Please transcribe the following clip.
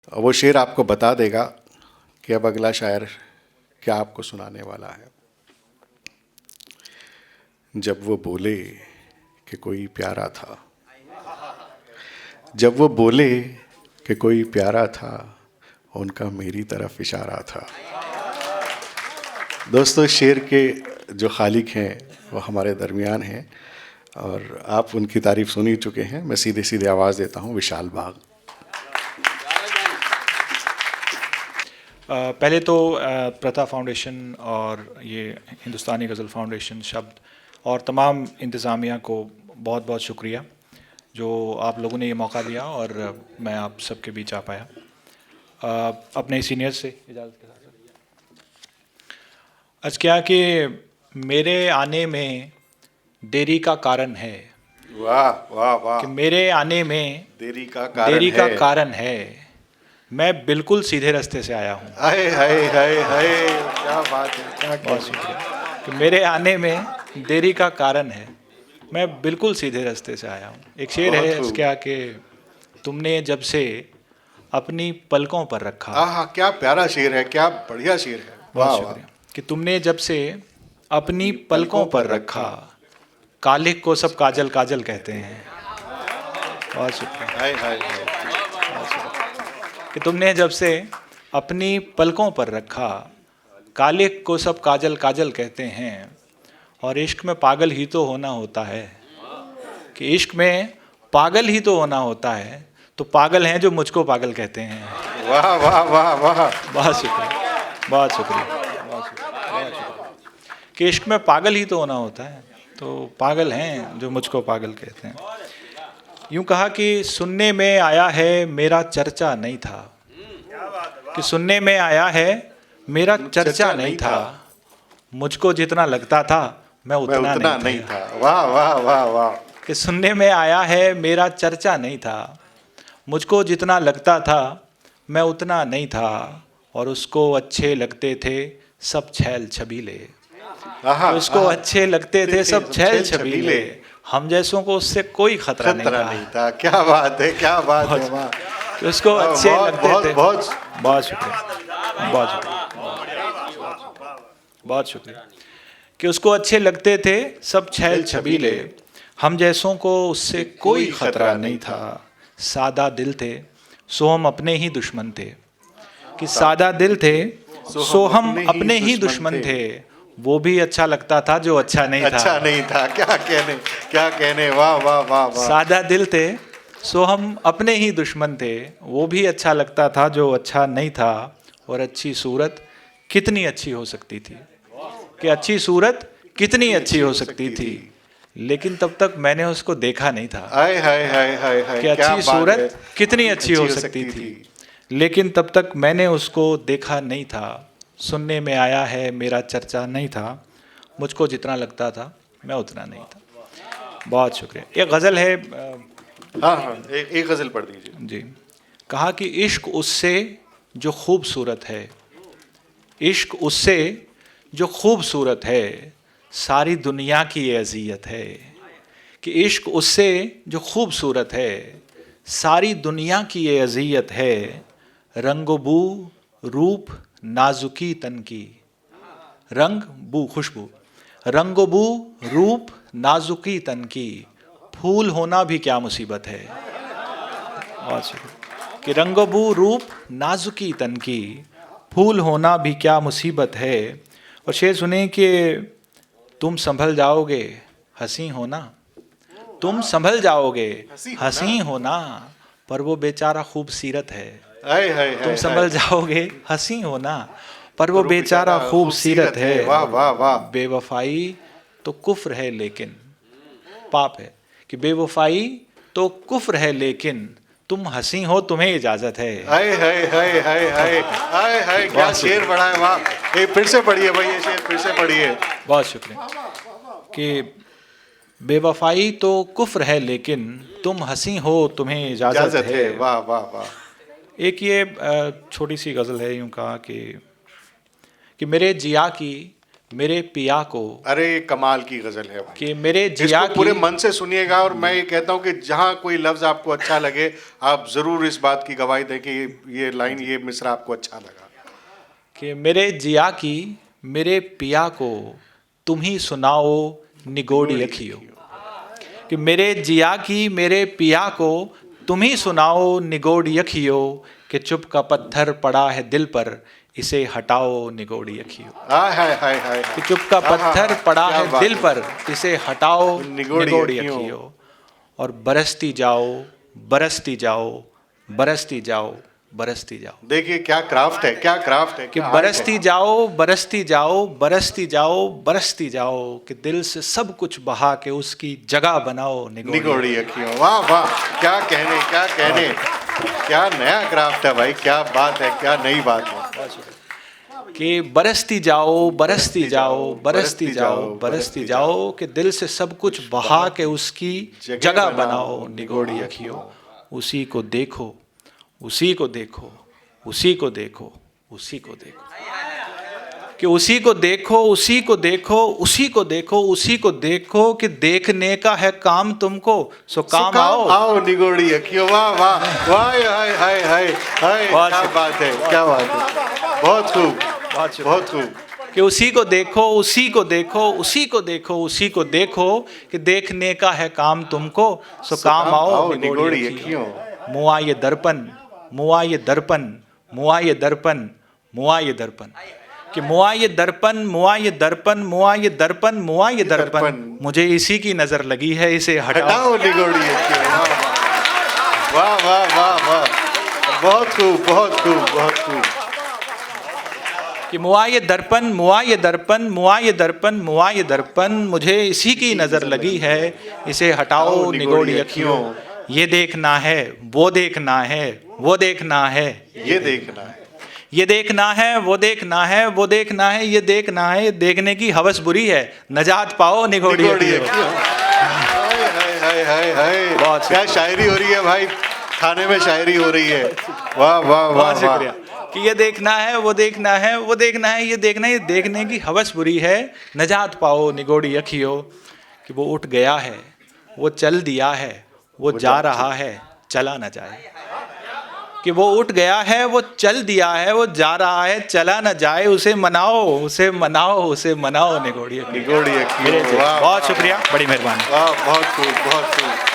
और वो शेर आपको बता देगा कि अब अगला शायर क्या आपको सुनाने वाला है। जब वो बोले कि कोई प्यारा था, जब वो बोले कि कोई प्यारा था, उनका मेरी तरफ इशारा था। दोस्तों, शेर के जो खालिक हैं वो हमारे दरमियान हैं और आप उनकी तारीफ सुन ही चुके हैं। मैं सीधे सीधे आवाज़ देता हूँ विशाल बाग। पहले तो प्रथा फाउंडेशन और ये हिंदुस्तानी गज़ल फाउंडेशन शब्द और तमाम इंतज़ामिया को बहुत बहुत शुक्रिया जो आप लोगों ने ये मौका दिया और मैं आप सबके बीच आ पाया। अपने सीनियर से इजाज़त के साथ अर्ज़ किया कि मेरे आने में देरी का कारण है। वाह वाह वाह। कि मेरे आने में देरी का कारण है। मैं बिल्कुल सीधे रास्ते से आया हूँ। हाय हाय हाय हाय, क्या बात है, क्या बहुत शुक्रिया कि मेरे आने में देरी का कारण है। मैं बिल्कुल सीधे रास्ते से आया हूँ। एक शेर है क्या कि तुमने जब से अपनी पलकों पर रखा। हाँ, क्या प्यारा शेर है, क्या बढ़िया शेर है। बहुत शुक्रिया कि तुमने जब से अपनी पलकों पर रखा, कालिक को सब काजल काजल कहते हैं। बहुत शुक्रिया। हाय हाय हाय। कि तुमने जब से अपनी पलकों पर रखा, कालिक को सब काजल काजल कहते हैं। और इश्क में पागल ही तो होना होता है। कि इश्क में पागल ही तो होना होता है। तो पागल हैं जो मुझको पागल कहते हैं। वाह वाह वाह वाह। बहुत शुक्रिया, बहुत शुक्रिया, बहुत शुक्रिया। कि इश्क में पागल ही तो होना होता है, तो पागल हैं जो मुझको पागल कहते हैं। यूँ कहा कि सुनने में आया है मेरा चर्चा नहीं था। कि सुनने में आया है मेरा चर्चा नहीं था। मुझको जितना लगता था मैं उतना नहीं था। वाह वाह वाह वाह। कि सुनने में आया है मेरा चर्चा नहीं था। मुझको जितना लगता था मैं उतना नहीं था। और उसको अच्छे लगते थे सब छैल छबीले। उसको अच्छे लगते थे सब छैल छबीले। हम जैसों को उससे कोई खतरा नहीं था। क्या बात है, क्या बात है। तो उसको अच्छे लगते थे। बहुत बहुत शुक्रिया, बहुत शुक्रिया, बहुत शुक्रिया। कि उसको अच्छे लगते थे सब छैल छबीले। हम जैसों को उससे कोई खतरा नहीं था। सादा दिल थे सो हम अपने ही दुश्मन थे। कि सादा दिल थे सो हम अपने ही दुश्मन थे। वो भी अच्छा लगता था जो अच्छा नहीं था। अच्छा नहीं था, क्या कहने, क्या कहने। वाह वाह वाह वाह। सादा दिल थे सो हम अपने ही दुश्मन थे। वो भी अच्छा लगता था जो अच्छा नहीं था। और अच्छी सूरत कितनी अच्छी हो सकती थी। कि अच्छी सूरत कितनी अच्छी हो सकती थी। लेकिन तब तक मैंने उसको देखा नहीं था। हाय हाय हाय हाय हाय। कि अच्छी सूरत कितनी अच्छी हो सकती थी। लेकिन तब तक मैंने उसको देखा नहीं था। सुनने में आया है मेरा चर्चा नहीं था। मुझको जितना लगता था मैं उतना नहीं था। बहुत शुक्रिया। एक गज़ल है। हाँ हाँ, एक गज़ल पढ़ दीजिए जी। कहा कि इश्क उससे जो खूबसूरत है। इश्क उससे जो खूबसूरत है। सारी दुनिया की ये अज़ियत है। कि इश्क उससे जो खूबसूरत है। सारी दुनिया की ये अज़ियत है। रंग बू रूप नाजुकी तन की। रंग बू खुशबू। रंग बू रूप नाजुकी तन की। फूल होना भी क्या मुसीबत है। कि रंग बू रूप नाजुकी तन की। फूल होना भी क्या मुसीबत है। और शेर सुने कि तुम संभल जाओगे हंसी होना। तुम संभल जाओगे हंसी होना। पर वो बेचारा खूबसीरत है। तुम संभल जाओगे हंसी होना। पर वो बेचारा खूबसीरत है। वाह वाह वाह। बेवफाई तो कुफ्र है लेकिन पाप है। कि बेवफाई तो कुफ्र है लेकिन तुम हंसी हो तुम्हें इजाजत है। हाय हाय हाय हाय हाय हाय हाय, क्या शेर पढ़ा है। वाह, ये फिर से पढ़िए भाई, ये शेर फिर से पढ़िए। बहुत शुक्रिया। कि बेवफाई तो कुफ्र है लेकिन तुम हंसी हो तुम्हें इजाजत है। वाह वाह वाह। एक ये छोटी सी गज़ल है। यूँ कहा कि मेरे जिया की मेरे पिया को। अरे कमाल की गजल है भाई। कि मेरे जिया इसको पूरे की, मन से सुनिएगा, और मैं ये कहता हूँ कि जहाँ कोई लफ्ज आपको अच्छा लगे आप जरूर इस बात की गवाही दें कि ये लाइन, ये मिसरा आपको अच्छा लगा। कि मेरे जिया की मेरे पिया को तुम ही सुनाओ निगोड़ी अखियों। कि मेरे जिया की मेरे पिया को तुम ही सुनाओ निगोड़ी अखियों, कि चुप का पत्थर पड़ा है दिल पर इसे हटाओ निगोड़ी अखियों। हाय हाय हाय हाय। कि चुप का पत्थर पड़ा क्या है बात दिल पर इसे हटाओ निगोड़ी निगोड़ी अखियों। अखियों। और बरसती जाओ बरसती जाओ बरसती जाओ बरसती जाओ। देखिए क्या क्राफ्ट है, क्या क्राफ्ट है, कि क्या बरसती जाओ बरसती जाओ बरसती जाओ बरसती जाओ, कि दिल से सब कुछ बहा के उसकी जगह बनाओ निगोड़ी अखियों। वाह वाह, क्या कहने, क्या कहने, क्या नया क्राफ्ट है भाई, क्या बात है, क्या नई बात है। कि बरसती जाओ बरसती जाओ बरसती जाओ बरसती जाओ, कि दिल से सब कुछ बहा के उसकी जगह बनाओ निगोड़ी अखियों। उसी को देखो उसी को देखो उसी को देखो उसी को देखो। कि उसी को देखो उसी को देखो उसी को देखो उसी को देखो, कि देखने का है काम तुमको सो काम आओ आओ निगोड़ी अखियों। वाह वाह वाह, हाय हाय हाय हाय, क्या बात है, क्या बात है, बहुत खूब, बहुत खूब। कि उसी को देखो उसी को देखो उसी को देखो उसी को देखो, कि देखने का है काम तुमको सो काम आओ निगोड़ी अखियों। मुआ ये दर्पण मुआ ये दर्पण मुआ ये दर्पण मुआ ये दर्पण। कि मुआ ये दर्पण मुआ ये दर्पण मुआ ये दर्पण मुआ ये दर्पण, मुझे इसी की नजर लगी है इसे हटाओ निगोड़ी अखियों। वाह वाह वाह वाह, बहुत खूब, बहुत खूब, बहुत खूब। कि मुआ ये दर्पण मुआ ये दर्पण मुआ ये दर्पण मुआ ये दर्पण, मुझे इसी की नजर लगी है इसे हटाओ निगोड़ी अखियों। ये देखना है वो देखना है वो देखना है ये देखना है, ये देखना है वो देखना है वो देखना है ये देखना है, देखने की हवस बुरी है नजात पाओ निगोड़ी अखियों। हाय हाय हाय हाय हाय, बहुत क्या शायरी हो रही है भाई, खाने में शायरी हो रही है। वाह वाह वाह, शुक्रिया। कि ये देखना है वो देखना है वो देखना है ये देखना है, ये देखने की हवस बुरी है नजात पाओ निगोड़ी अखियों। कि वो उठ गया है वो चल दिया है वो जा रहा है चला न जाए। कि वो उठ गया है वो चल दिया है वो जा रहा है चला न जाए, उसे मनाओ उसे मनाओ उसे मनाओ निगोड़ी अखियों। निगोड़ी अखियों। बहुत शुक्रिया, बड़ी मेहरबानी। वाह, बहुत खूब, बहुत खूब।